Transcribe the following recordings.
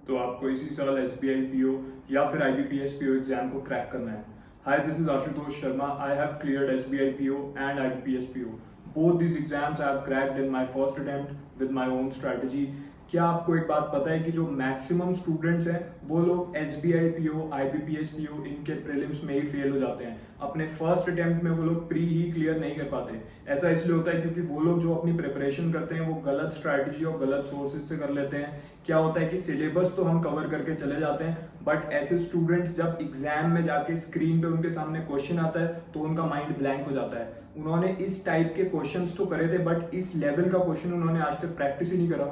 तो आपको इसी साल SBI PO या फिर IBPS PO एग्जाम को क्रैक करना है। Hi, this is Ashutosh Sharma. I have cleared SBI PO and IBPS PO। Both these exams I have cracked in my first attempt with my own strategy। क्या आपको एक बात पता है कि जो मैक्सिमम स्टूडेंट्स हैं वो लोग SBI PO, IBPS PO इनके प्रीलिम्स में ही फेल हो जाते हैं। अपने फर्स्ट अटेम्प्ट में वो लोग प्री ही क्लियर नहीं कर पाते। ऐसा इसलिए होता है क्योंकि वो लोग जो अपनी प्रिपरेशन करते हैं वो गलत स्ट्रैटेजी और गलत सोर्सेज से कर लेते हैं। क्या होता है कि सिलेबस तो हम कवर करके चले जाते हैं, बट ऐसे स्टूडेंट्स जब एग्जाम में जाके स्क्रीन पे उनके सामने क्वेश्चन आता है तो उनका माइंड ब्लैंक हो जाता है। उन्होंने इस टाइप के क्वेश्चंस तो करे थे, बट इस लेवल का क्वेश्चन उन्होंने आज तक प्रैक्टिस ही नहीं करा,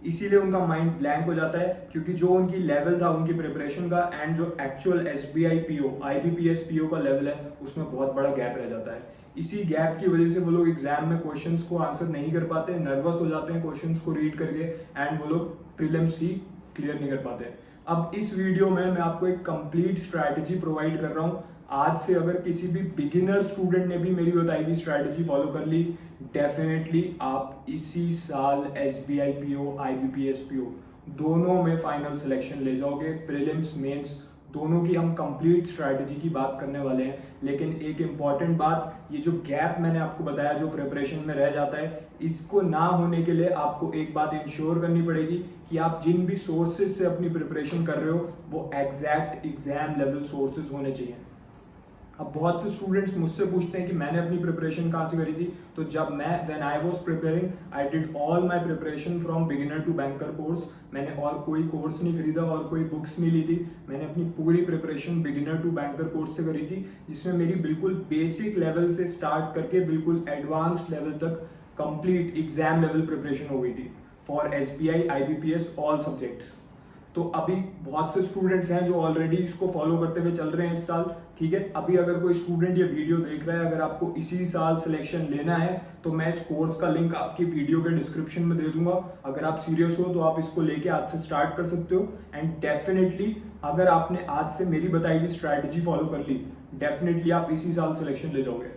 इसीलिए उनका माइंड ब्लैंक हो जाता है। क्योंकि जो उनकी लेवल था उनकी प्रिपरेशन का एंड जो actual SBI PO, IBPS PO का लेवल है उसमें बहुत बड़ा गैप रह जाता है। इसी गैप की वजह से वो लोग एग्जाम में क्वेश्चंस को आंसर नहीं कर पाते, नर्वस हो जाते हैं क्वेश्चंस को रीड करके एंड वो लोग प्रीलिम्स ही क्लियर नहीं कर पाते। अब इस वीडियो में मैं आपको एक कंप्लीट स्ट्रैटेजी प्रोवाइड कर रहा हूँ। आज से अगर किसी भी बिगिनर स्टूडेंट ने भी मेरी बताई हुई स्ट्रैटेजी फॉलो कर ली, डेफिनेटली आप इसी साल SBI PO, IBPS PO दोनों में फाइनल सिलेक्शन ले जाओगे। प्रीलिम्स, मेंस दोनों की हम कंप्लीट स्ट्रैटेजी की बात करने वाले हैं। लेकिन एक इम्पॉर्टेंट बात, ये जो गैप मैंने आपको बताया जो प्रिपरेशन में रह जाता है, इसको ना होने के लिए आपको एक बात इंश्योर करनी पड़ेगी कि आप जिन भी सोर्सेज से अपनी प्रिपरेशन कर रहे हो वो एग्जैक्ट एग्जाम लेवल सोर्सेज होने चाहिए। अब बहुत से स्टूडेंट्स मुझसे पूछते हैं कि मैंने अपनी प्रिपरेशन कहाँ से करी थी। तो जब when I was preparing, I did all my preparation from beginner to banker course. मैंने और कोई कोर्स नहीं खरीदा और कोई बुक्स नहीं ली थी। मैंने अपनी पूरी preparation beginner to banker course से करी थी, जिसमें मेरी बिल्कुल बेसिक लेवल से स्टार्ट करके बिल्कुल एडवांस्ड लेवल तक कंप्लीट एग्जाम लेवल प्रिपरेशन हो गई थी for SBI, IBPS all subjects. तो अभी बहुत से स्टूडेंट्स हैं जो ऑलरेडी इसको फॉलो करते हुए चल रहे हैं इस साल, ठीक है। अभी अगर कोई स्टूडेंट ये वीडियो देख रहा है, अगर आपको इसी साल सिलेक्शन लेना है तो मैं इस कोर्स का लिंक आपकी वीडियो के डिस्क्रिप्शन में दे दूंगा। अगर आप सीरियस हो तो आप इसको लेके आज से स्टार्ट कर सकते हो। एंड डेफिनेटली अगर आपने आज से मेरी बताई हुई स्ट्रैटेजी फॉलो कर ली, डेफिनेटली आप इसी साल सिलेक्शन ले जाओगे।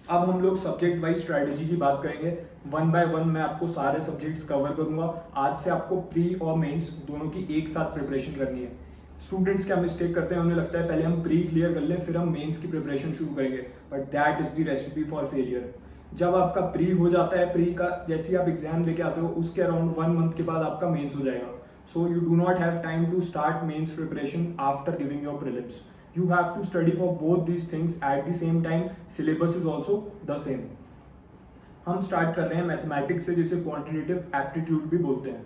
अब हम लोग सब्जेक्ट वाइज स्ट्रैटेजी की बात करेंगे। वन बाय वन मैं आपको सारे सब्जेक्ट्स कवर करूंगा। आज से आपको प्री और मेंस दोनों की एक साथ प्रिपरेशन करनी है। स्टूडेंट्स क्या मिस्टेक करते हैं, उन्हें लगता है पहले हम प्री क्लियर कर लें फिर हम मेंस की प्रिपरेशन शुरू करेंगे, but that is the recipe for failure. जब आपका प्री हो जाता है, प्री का जैसे ही आप एग्जाम देके आते हो उसके अराउंड 1 मंथ के बाद आपका मेंस हो जाएगा। So you do not have time to start mains preparation after giving your prelims. You have to study for both these things at the same time. Syllabus is also the same. हम start कर रहे हैं mathematics से, जिसे quantitative aptitude भी बोलते हैं,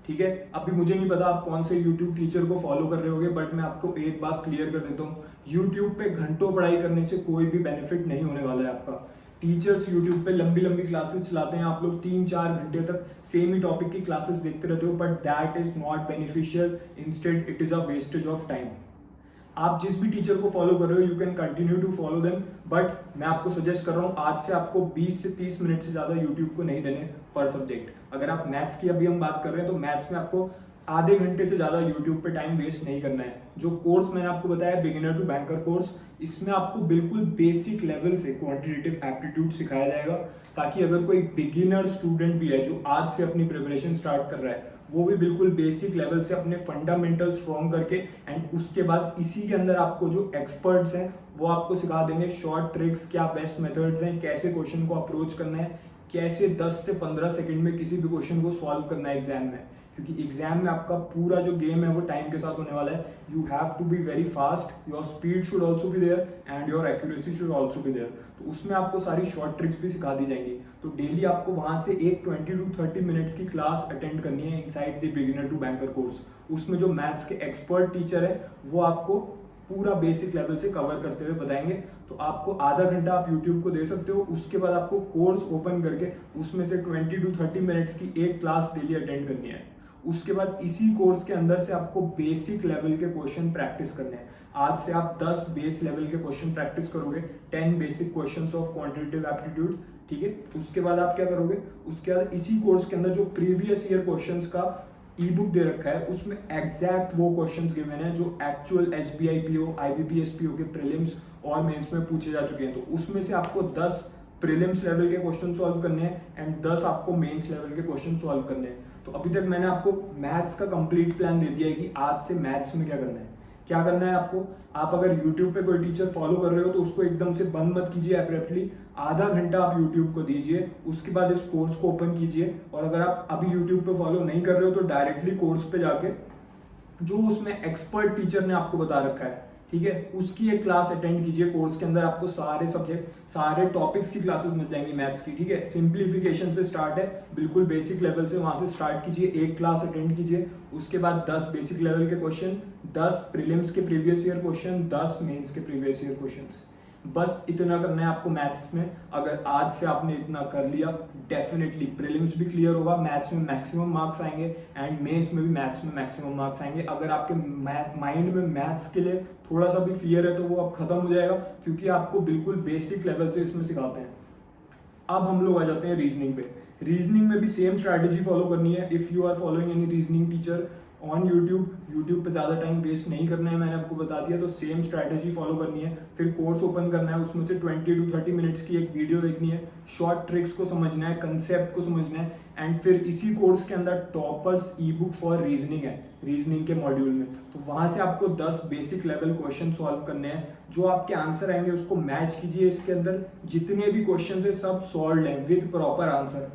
ठीक है। अभी मुझे नहीं पता आप कौन से YouTube टीचर को फॉलो कर रहे होगे, बट मैं आपको एक बात क्लियर कर देता हूँ, YouTube पे घंटों पढ़ाई करने से कोई भी बेनिफिट नहीं होने वाला है आपका। टीचर्स YouTube पे लंबी लंबी क्लासेस चलाते हैं, आप लोग 3-4 घंटे तक सेम ही टॉपिक की क्लासेस देखते रहते हो, but that is not beneficial. Instead it is a wastage of time. आप जिस भी टीचर को फॉलो कर रहे हो, you can continue to follow them, but मैं आपको सजेस्ट कर रहा हूँ आज से आपको 20 से 30 मिनट से ज्यादा यूट्यूब को नहीं देने पर सब्जेक्ट। अगर आप मैथ्स की अभी हम बात कर रहे हैं तो मैथ्स में आपको आधे घंटे से ज्यादा यूट्यूब पे टाइम वेस्ट नहीं करना है। जो कोर्स मैंने आपको बताया बिगिनर टू बैंकर कोर्स, इसमें आपको बिल्कुल बेसिक लेवल से क्वांटिटेटिव एप्टीट्यूड सिखाया जाएगा, ताकि अगर कोई बिगिनर स्टूडेंट भी है जो आज से अपनी प्रिपरेशन स्टार्ट कर रहा है, वो भी बिल्कुल बेसिक लेवल से अपने फंडामेंटल स्ट्रॉन्ग करके एंड उसके बाद इसी के अंदर आपको जो एक्सपर्ट्स हैं वो आपको सिखा देंगे शॉर्ट ट्रिक्स, क्या बेस्ट मेथड्स हैं, कैसे क्वेश्चन को अप्रोच करना है, कैसे 10 से 15 सेकंड में किसी भी क्वेश्चन को सॉल्व करना है एग्जाम में। क्योंकि एग्जाम में आपका पूरा जो गेम है वो टाइम के साथ होने वाला है। You have to be very fast, your speed should also be there and your accuracy should also be there. तो उसमें आपको सारी शॉर्ट ट्रिक्स भी सिखा दी जाएंगी। तो डेली आपको वहां से एक 20 to 30 मिनट्स की क्लास अटेंड करनी है inside the beginner to banker course. उसमें जो मैथ्स के एक्सपर्ट टीचर है वो आपको पूरा बेसिक लेवल से कवर करते हुए बताएंगे। तो आपको आधा घंटा आप YouTube को दे सकते हो, उसके बाद आपको कोर्स ओपन करके उसमें से 20 to 30 मिनट्स की एक क्लास डेली अटेंड करनी है। उसके बाद इसी कोर्स के अंदर से आपको बेसिक लेवल के क्वेश्चन प्रैक्टिस करने हैं। आज से आप 10 बेस लेवल के क्वेश्चन प्रैक्टिस करोगे, 10 basic questions of quantitative aptitude, ठीक है। उसके बाद आप क्या करोगे, उसके बाद इसी कोर्स के अंदर जो प्रीवियस ईयर क्वेश्चंस का ई बुक दे रखा है उसमें एग्जैक्ट वो क्वेश्चंस गिवन है जो actual SBI PO, IBPS PO के प्रीलिम्स और मेंस में पूछे जा चुके हैं। तो उसमें से आपको 10 प्रीलिम्स लेवल के क्वेश्चन सॉल्व करने हैं एंड 10 आपको मेंस लेवल के क्वेश्चन सॉल्व करने हैं। तो अभी तक मैंने आपको मैथ्स का कंप्लीट प्लान दे दिया है कि आज से मैथ्स में क्या करना है। क्या करना है आपको, आप अगर यूट्यूब पे कोई टीचर फॉलो कर रहे हो तो उसको एकदम से बंद मत कीजिए एब्रप्टली, आधा घंटा आप यूट्यूब को दीजिए, उसके बाद इस कोर्स को ओपन कीजिए। और अगर आप अभी यूट्यूब पे फॉलो नहीं कर रहे हो तो डायरेक्टली कोर्स पे जाके जो उसमें एक्सपर्ट टीचर ने आपको बता रखा है, ठीक है, उसकी एक क्लास अटेंड कीजिए। कोर्स के अंदर आपको सारे सब्जेक्ट, सारे टॉपिक्स की क्लासेस मिल जाएंगी मैथ्स की, ठीक है। सिंप्लीफिकेशन से स्टार्ट है, बिल्कुल बेसिक लेवल से वहां से स्टार्ट कीजिए, एक क्लास अटेंड कीजिए। उसके बाद 10 बेसिक लेवल के क्वेश्चन, 10 प्रीलिम्स के प्रीवियस ईयर क्वेश्चन, 10 मेंस के प्रीवियस ईयर क्वेश्चंस। बस इतना करना है आपको मैथ्स में। अगर आज से आपने इतना कर लिया, डेफिनेटली प्रीलिम्स भी क्लियर होगा, मैथ्स में मैक्सिमम मार्क्स आएंगे एंड मेंस में भी मैथ्स में मैक्सिमम मार्क्स आएंगे। अगर आपके माइंड में मैथ्स के लिए थोड़ा सा भी फियर है तो वो अब खत्म हो जाएगा, क्योंकि आपको बिल्कुल बेसिक लेवल से इसमें सिखाते हैं। अब हम लोग आ जाते हैं रीजनिंग पे। रीजनिंग में भी सेम स्ट्रैटेजी फॉलो करनी है। If you are following any reasoning teacher on YouTube पे ज़्यादा टाइम वेस्ट नहीं करना है, मैंने आपको बता दिया। तो सेम स्ट्रैटेजी फॉलो करनी है, फिर कोर्स ओपन करना है, उसमें से 20 to 30 मिनट्स की एक वीडियो देखनी है, शॉर्ट ट्रिक्स को समझना है, कंसेप्ट को समझना है, एंड फिर इसी कोर्स के अंदर toppers E book for reasoning है, रीजनिंग के मॉड्यूल में। तो वहां से आपको 10 बेसिक लेवल क्वेश्चन सॉल्व करने हैं। जो आपके आंसर आएंगे उसको मैच कीजिए, इसके अंदर जितने भी क्वेश्चन है सब सॉल्व है विद प्रॉपर आंसर,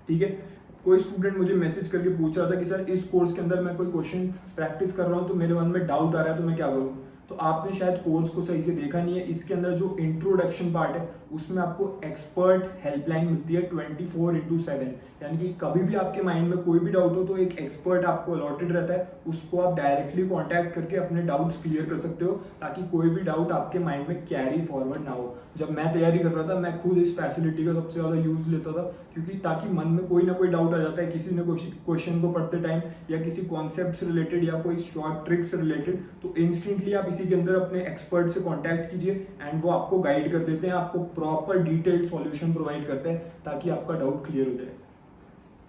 ठीक है। कोई स्टूडेंट मुझे मैसेज करके पूछ रहा था कि सर इस कोर्स के अंदर मैं कोई क्वेश्चन प्रैक्टिस कर रहा हूँ तो मेरे मन में डाउट आ रहा है तो मैं क्या करूँ। तो आपने शायद कोर्स को सही से देखा नहीं है। इसके अंदर जो इंट्रोडक्शन पार्ट है उसमें आपको एक्सपर्ट हेल्पलाइन मिलती है 24/7, यानी कि कभी भी आपके माइंड में कोई भी डाउट हो तो एक एक्सपर्ट आपको अलॉटेड रहता है, उसको आप डायरेक्टली कॉन्टैक्ट करके अपने डाउट्स क्लियर कर सकते हो, ताकि कोई भी डाउट आपके माइंड में कैरी फॉरवर्ड ना हो। जब मैं तैयारी कर रहा था मैं खुद इस फैसिलिटी का सबसे ज़्यादा यूज लेता था, क्योंकि ताकि मन में कोई ना कोई डाउट आ जाता है किसी ने क्वेश्चन को पढ़ते टाइम, या किसी कॉन्सेप्ट से रिलेटेड या कोई शॉर्ट ट्रिक से रिलेटेड, तो इंस्टेंटली आप इसी के अंदर अपने एक्सपर्ट से कॉन्टैक्ट कीजिए एंड वो आपको गाइड कर देते हैं, आपको प्रॉपर डिटेल्ड सॉल्यूशन प्रोवाइड करते हैं ताकि आपका डाउट क्लियर हो जाए।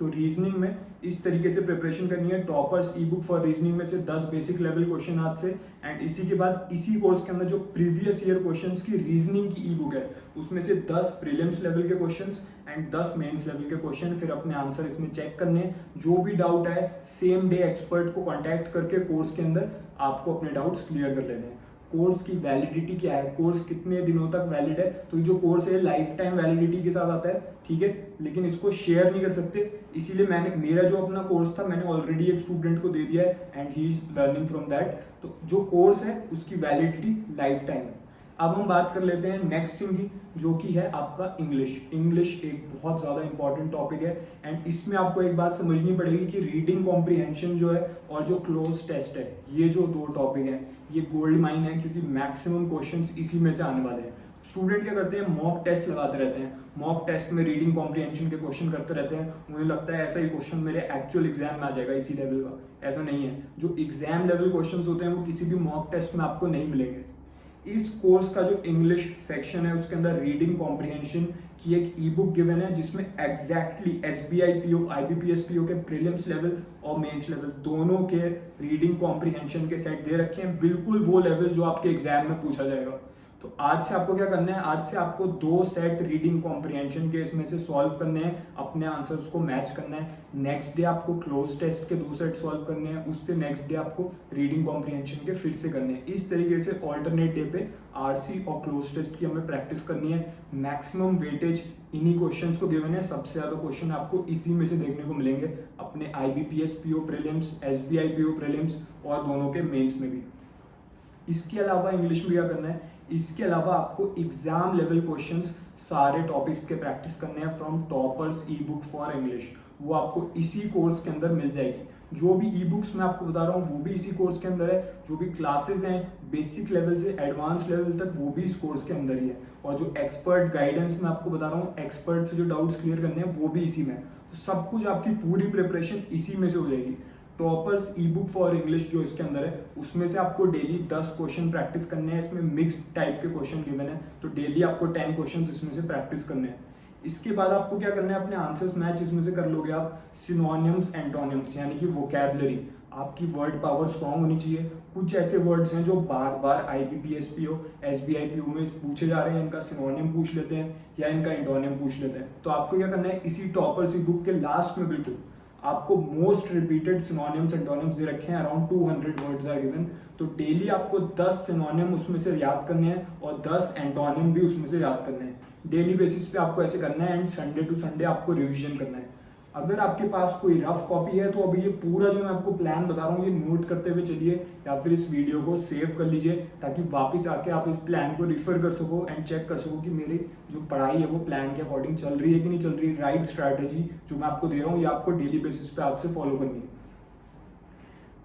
तो रीजनिंग में इस तरीके से प्रिपरेशन करनी है। Toppers E book for reasoning में से 10 बेसिक लेवल क्वेश्चन आज से, एंड इसी के बाद इसी कोर्स के अंदर जो प्रीवियस ईयर क्वेश्चंस की रीजनिंग की ई बुक है उसमें से 10 प्रीलिम्स लेवल के क्वेश्चंस एंड 10 मेंस लेवल के क्वेश्चन, फिर अपने आंसर इसमें चेक करने। जो भी डाउट आए सेम डे एक्सपर्ट को कॉन्टैक्ट करके कोर्स के अंदर आपको अपने डाउट्स क्लियर कर लेने हैं। कोर्स की वैलिडिटी क्या है, कोर्स कितने दिनों तक वैलिड है, तो ये जो कोर्स है लाइफ टाइम वैलिडिटी के साथ आता है, ठीक है, लेकिन इसको शेयर नहीं कर सकते। इसीलिए मैंने मेरा जो अपना कोर्स था मैंने ऑलरेडी एक स्टूडेंट को दे दिया है and he is learning from that. तो जो कोर्स है उसकी वैलिडिटी लाइफ टाइम। अब हम बात कर लेते हैं नेक्स्ट थिंग की, जो कि है आपका इंग्लिश। इंग्लिश एक बहुत ज़्यादा इंपॉर्टेंट टॉपिक है एंड इसमें आपको एक बात समझनी पड़ेगी कि रीडिंग कॉम्प्रिहेंशन जो है और जो क्लोज टेस्ट है, ये जो दो टॉपिक हैं ये गोल्ड माइन है, क्योंकि मैक्सिमम क्वेश्चंस इसी में से आने वाले हैं। स्टूडेंट क्या करते हैं, मॉक टेस्ट लगाते रहते हैं, मॉक टेस्ट में रीडिंग कॉम्प्रिहेंशन के क्वेश्चन करते रहते हैं। उन्हें लगता है ऐसा ही क्वेश्चन मेरे एक्चुअल एग्जाम में आ जाएगा इसी लेवल का। ऐसा नहीं है, जो एग्जाम लेवल क्वेश्चंस होते हैं वो किसी भी मॉक टेस्ट में आपको नहीं मिलेंगे। इस कोर्स का जो इंग्लिश सेक्शन है उसके अंदर रीडिंग कॉम्प्रिहेंशन की एक ई बुक गिवन है, जिसमें exactly SBI PO IBPS PO के प्रीलिम्स लेवल और मेंस लेवल दोनों के रीडिंग कॉम्प्रिहेंशन के सेट दे रखे हैं, बिल्कुल वो लेवल जो आपके एग्जाम में पूछा जाएगा। तो आज से आपको क्या करना है, आज से आपको 2 सेट रीडिंग कॉम्प्रिहेंशन के इसमें से सॉल्व करने हैं, अपने आंसर्स को मैच करना है। नेक्स्ट डे आपको क्लोज टेस्ट के 2 सेट सॉल्व करने हैं, उससे नेक्स्ट डे आपको रीडिंग कॉम्प्रिहेंशन के फिर से करने हैं। इस तरीके से ऑल्टरनेट डे पे RC और क्लोज टेस्ट की हमें प्रैक्टिस करनी है। मैक्सिमम वेटेज इन्हीं क्वेश्चंस को गिवन है, सबसे ज़्यादा क्वेश्चन आपको इसी में से देखने को मिलेंगे अपने IBPS PO prelims, SBI PO prelims और दोनों के मेंस में भी। इसके अलावा इंग्लिश में क्या करना है, इसके अलावा आपको एग्जाम लेवल क्वेश्चंस सारे टॉपिक्स के प्रैक्टिस करने हैं from toppers E book for English. वो आपको इसी कोर्स के अंदर मिल जाएगी। जो भी ई बुक्स मैं आपको बता रहा हूँ वो भी इसी कोर्स के अंदर है, जो भी क्लासेस हैं बेसिक लेवल से एडवांस लेवल तक वो भी इस कोर्स के अंदर ही है, और जो एक्सपर्ट गाइडेंस मैं आपको बता रहा हूँ, एक्सपर्ट से जो डाउट्स क्लियर करने हैं वो भी इसी में है। तो सब कुछ आपकी पूरी प्रिपरेशन इसी में से हो जाएगी। Toppers E book for English जो इसके अंदर है उसमें से आपको डेली 10 क्वेश्चन प्रैक्टिस करने हैं। इसमें मिक्स्ड टाइप के क्वेश्चन गिवन है, तो डेली आपको 10 क्वेश्चन इसमें से प्रैक्टिस करने हैं। इसके बाद आपको क्या करना है, अपने आंसर्स मैच इसमें से कर लोगे आप। सिनोनिम्स एंटोनिम्स यानी कि वोकैबुलरी, आपकी वर्ड पावर स्ट्रांग होनी चाहिए। कुछ ऐसे वर्ड्स हैं जो बार बार IBPS PO SBI PO में पूछे जा रहे हैं, इनका सिनोनिम पूछ लेते हैं या इनका एंटोनिम पूछ लेते हैं। तो आपको क्या करना है, इसी टॉपर्स ई बुक के लास्ट में बिल्कुल आपको मोस्ट रिपीटेड सिनोनिम्स एंटोनिम्स दे रखे हैं, अराउंड 200 वर्ड्स आर गिवन। तो डेली आपको 10 सिनोनिम उसमें से याद करने हैं और 10 एंटोनिम भी उसमें से याद करने हैं। डेली बेसिस पे आपको ऐसे करना है एंड संडे टू संडे आपको रिवीजन करना है। अगर आपके पास कोई रफ कॉपी है तो अभी ये पूरा जो मैं आपको प्लान बता रहा हूँ ये नोट करते हुए चलिए, या फिर इस वीडियो को सेव कर लीजिए ताकि वापस आके आप इस प्लान को रिफर कर सको एंड चेक कर सको कि मेरी जो पढ़ाई है वो प्लान के अकॉर्डिंग चल रही है कि नहीं चल रही। राइट स्ट्रैटेजी जो मैं आपको दे रहा हूँ ये आपको डेली बेसिस पे आपसे फॉलो करनी है।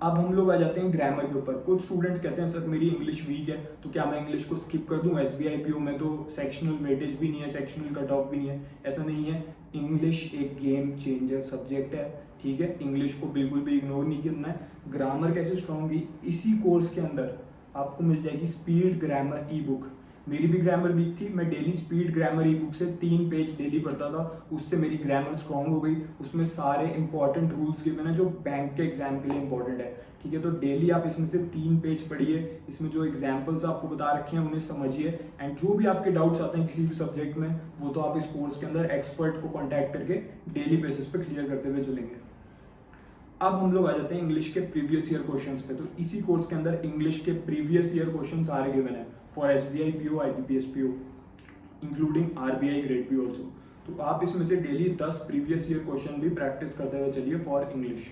अब हम लोग आ जाते हैं ग्रामर के ऊपर। कुछ स्टूडेंट्स कहते हैं सर मेरी इंग्लिश वीक है तो क्या मैं इंग्लिश को स्किप कर दूं, एसबीआई पीओ में तो सेक्शनल वेटेज भी नहीं है, सेक्शनल कट ऑफ भी नहीं है। ऐसा नहीं है, इंग्लिश एक गेम चेंजर सब्जेक्ट है, ठीक है। इंग्लिश को बिल्कुल भी इग्नोर नहीं करना है। ग्रामर कैसे स्ट्रॉन्ग होगी, इसी कोर्स के अंदर आपको मिल जाएगी स्पीड ग्रामर ई बुक। मेरी भी ग्रामर वीक थी, मैं डेली स्पीड ग्रामर ई बुक से 3 पेज डेली पढ़ता था, उससे मेरी ग्रामर स्ट्रांग हो गई। उसमें सारे इंपॉर्टेंट रूल्स गिवन है जो बैंक के एग्जाम के लिए इंपॉर्टेंट है, ठीक है। तो डेली आप इसमें से 3 पेज पढ़िए, इसमें जो एग्जाम्पल्स आपको बता रखे हैं उन्हें समझिए एंड जो भी आपके डाउट्स आते हैं किसी भी सब्जेक्ट में वो तो आप इस कोर्स के अंदर एक्सपर्ट को कॉन्टैक्ट करके डेली बेसिस पे क्लियर करते हुए चलेंगे। अब हम लोग आ जाते हैं इंग्लिश के प्रीवियस ईयर क्वेश्चंस पे। तो इसी कोर्स के अंदर इंग्लिश के प्रीवियस ईयर क्वेश्चन सारे गिवन है for SBI PO, IBPS PO, including RBI grade P also. तो आप इसमें से डेली 10 प्रीवियस ईयर क्वेश्चन भी प्रैक्टिस करते हुए चलिए for English.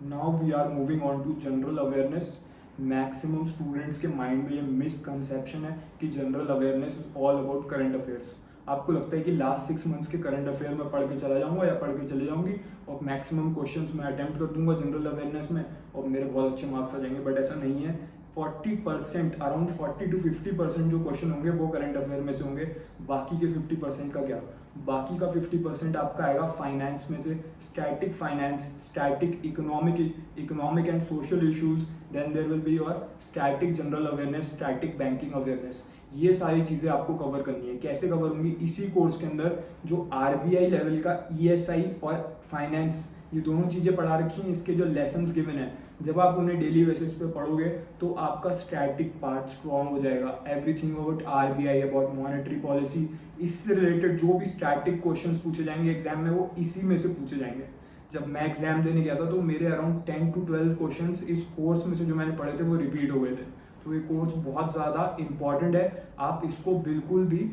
Now we are moving on to general awareness. Maximum students के माइंड में ये मिसकंसेप्शन है कि general awareness is all about current affairs. आपको लगता है कि लास्ट 6 मंथ्स के करंट अफेयर में पढ़ के चला जाऊंगा या पढ़ के चले जाऊंगी और मैक्सिमम क्वेश्चंस मैं अटेम्प्ट कर दूंगा जनरल अवेयरनेस में और मेरे बहुत अच्छे मार्क्स आ जाएंगे, बट ऐसा नहीं है। 40%, अराउंड 40 to 50% जो क्वेश्चन होंगे वो करंट अफेयर में से होंगे। बाकी के 50% का क्या, बाकी का 50% आपका आएगा फाइनेंस में से, static finance, static economic and social issues, then there will be your static general awareness, static banking awareness. ये सारी चीज़ें आपको कवर करनी है। कैसे कवर होंगी, इसी कोर्स के अंदर जो आरबीआई लेवल का ईएसआई और फाइनेंस ये दोनों चीज़ें पढ़ा रखी हैं, इसके जो लेसन्स गिवन है जब आप उन्हें डेली बेसिस पे पढ़ोगे तो आपका स्टैटिक पार्ट स्ट्रॉन्ग हो जाएगा। Everything about RBI, about monetary policy, इससे रिलेटेड जो भी स्टैटिक क्वेश्चंस पूछे जाएंगे एग्जाम में वो इसी में से पूछे जाएंगे। जब मैं एग्जाम देने गया था तो मेरे अराउंड 10 to 12 क्वेश्चंस इस कोर्स में से जो मैंने पढ़े थे वो रिपीट हो गए थे। तो ये कोर्स बहुत ज़्यादा इंपॉर्टेंट है, आप इसको बिल्कुल भी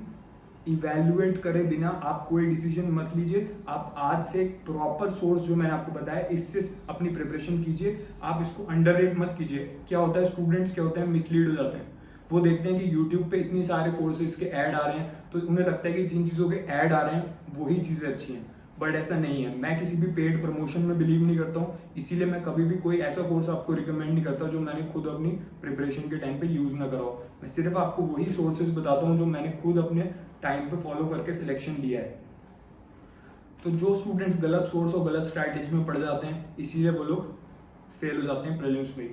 इवैल्यूएट करे बिना आप कोई डिसीजन मत लीजिए। आप आज से एक प्रॉपर सोर्स जो मैंने आपको बताया इससे अपनी प्रिपरेशन कीजिए, आप इसको अंडररेट मत कीजिए। क्या होता है, स्टूडेंट्स क्या होते हैं, मिसलीड हो जाते हैं। वो देखते हैं कि यूट्यूब पे इतनी सारे कोर्सेज के ऐड आ रहे हैं तो उन्हें लगता है कि जिन चीज़ों के ऐड आ रहे हैं वही चीज़ें अच्छी हैं, बट ऐसा नहीं है। मैं किसी भी पेड प्रमोशन में बिलीव नहीं करता हूँ, इसीलिए मैं कभी भी कोई ऐसा कोर्स आपको रिकमेंड नहीं करता जो मैंने खुद अपनी प्रिपरेशन के टाइम पे यूज़ ना करा हो। मैं सिर्फ आपको वही सोर्सेज बताता हूँ जो मैंने खुद अपने टाइम पे फॉलो करके सिलेक्शन लिया है। तो जो स्टूडेंट्स गलत सोर्स और गलत स्ट्रैटेजी में पड़ जाते हैं इसीलिए वो लोग फेल हो जाते हैं प्रीलिम्स में।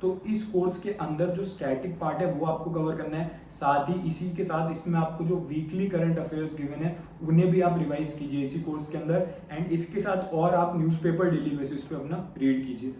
तो इस कोर्स के अंदर जो स्टैटिक पार्ट है वो आपको कवर करना है, साथ ही इसी के साथ इसमें आपको जो वीकली करंट अफेयर्स गिवन है उन्हें भी आप रिवाइज कीजिए इसी कोर्स के अंदर, एंड इसके साथ और आप न्यूज़पेपर डेली बेसिस पे अपना रीड कीजिए।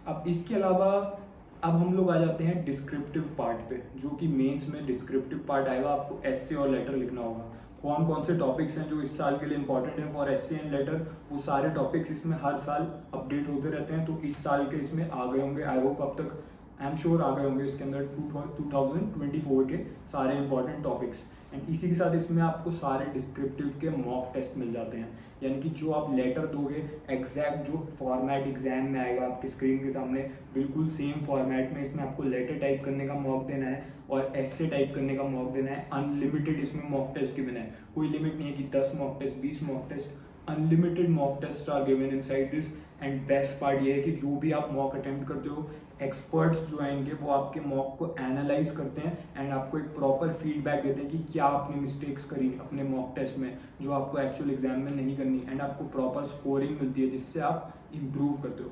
अब इसके अलावा अब हम लोग आ जाते हैं डिस्क्रिप्टिव पार्ट पे, जो कि मेंस में डिस्क्रिप्टिव पार्ट आएगा। आपको एस्से और लेटर लिखना होगा। कौन कौन से टॉपिक्स हैं जो इस साल के लिए इंपॉर्टेंट हैं फॉर एस्से एंड लेटर, वो सारे टॉपिक्स इसमें हर साल अपडेट होते रहते हैं। तो इस साल के इसमें आ गए होंगे, आई होप अब तक आई एम श्योर आ गए होंगे इसके अंदर 2024 के सारे इंपॉर्टेंट टॉपिक्स। एंड इसी के साथ इसमें आपको सारे डिस्क्रिप्टिव के मॉक टेस्ट मिल जाते हैं, यानी कि जो आप लेटर दोगे एग्जैक्ट जो फॉर्मेट एग्जाम में आएगा आपकी स्क्रीन के सामने बिल्कुल सेम फॉर्मेट में इसमें आपको लेटर टाइप करने का मॉक देना है और एस्से टाइप करने का मॉक देना है। अनलिमिटेड इसमें मॉक टेस्ट गिवन है, कोई लिमिट नहीं है कि 10 mock test 20 mock test, unlimited mock test are given inside this. And best part ये है कि जो भी आप मॉक अटेम्प्ट करते हो एक्सपर्ट्स जो आएंगे वो आपके मॉक को एनालाइज करते हैं एंड आपको एक प्रॉपर फीडबैक देते हैं कि क्या आपने मिस्टेक्स करी अपने मॉक टेस्ट में जो आपको एक्चुअल एग्जाम में नहीं करनी, एंड आपको प्रॉपर स्कोरिंग मिलती है जिससे आप इम्प्रूव करते हो।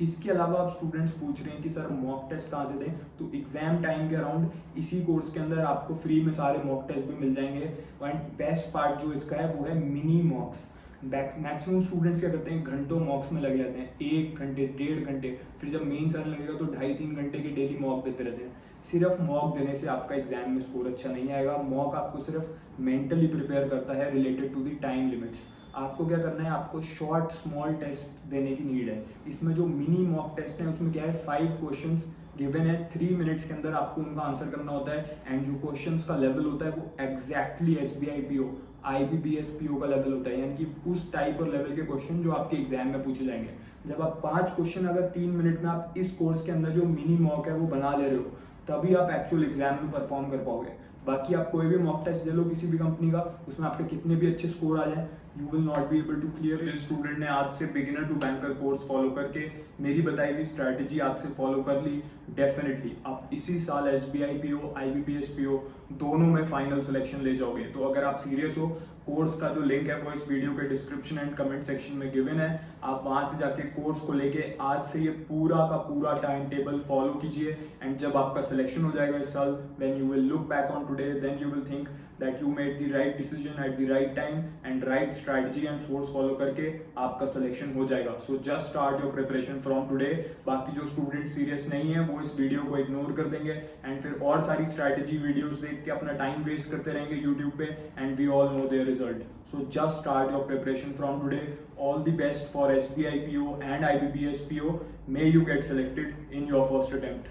इसके अलावा आप स्टूडेंट्स पूछ रहे हैं कि सर मॉक टेस्ट कहाँ से दें, तो एग्जाम टाइम के अराउंड इसी कोर्स के अंदर आपको फ्री में सारे मॉक टेस्ट भी मिल जाएंगे। एंड बेस्ट पार्ट जो इसका है वो है मिनी मॉक्स। मैक्सिमम स्टूडेंट्स क्या करते हैं, घंटों मॉक्स में लग जाते हैं, 1 घंटे 1.5 घंटे, फिर जब मेंस आने लगेगा तो 2.5-3 घंटे के डेली मॉक देते रहते हैं। सिर्फ मॉक देने से आपका एग्जाम में स्कोर अच्छा नहीं आएगा। मॉक आपको सिर्फ मेंटली प्रिपेयर करता है related to the time limits. आपको क्या करना है, आपको शॉर्ट स्मॉल टेस्ट देने की नीड है। इसमें जो मिनी मॉक टेस्ट है उसमें क्या है, 5 क्वेश्चंस गिवन है, 3 मिनट्स के अंदर आपको उनका आंसर करना होता है। एंड जो क्वेश्चंस का लेवल होता है वो exactly SBI PO IBPS PO का लेवल होता है, यानी कि उस टाइप और लेवल के क्वेश्चन जो आपके एग्जाम में पूछे जाएंगे। जब आप 5 क्वेश्चन अगर 3 मिनट में आप इस कोर्स के अंदर जो मिनी मॉक है वो बना ले रहे हो, तभी आप एक्चुअल एग्जाम में परफॉर्म कर पाओगे। बाकी आप कोई भी मॉक टेस्ट दे लो किसी भी कंपनी का, उसमें आपके कितने भी अच्छे स्कोर आ जाए, you will not be able to clear. जिस स्टूडेंट ने आज से beginner to banker course follow करके मेरी बताई हुई स्ट्रैटेजी आज से फॉलो कर ली, डेफिनेटली आप इसी साल SBI PO IBPS PO दोनों में फाइनल सिलेक्शन ले जाओगे। तो अगर आप सीरियस हो, कोर्स का जो लिंक है वो इस वीडियो के डिस्क्रिप्शन एंड कमेंट सेक्शन में गिवन है। आप वहां से जाके कोर्स को लेके आज से ये पूरा का पूरा टाइम टेबल फॉलो कीजिए। एंड जब आपका सिलेक्शन हो जाएगा इस साल, when you will look back on today, then you will think that you made the right decision at the right time and right strategy and source follow करके आपका selection हो जाएगा। So just start your preparation from today. बाकी जो student serious नहीं है वो इस वीडियो को इग्नोर कर देंगे एंड फिर और सारी स्ट्रैटेजी वीडियोस देख के अपना टाइम वेस्ट करते रहेंगे यूट्यूब पे, and we all know their result. So just start your preparation from today. All the best for SBI PO and IBPS PO. May you get selected in your first attempt.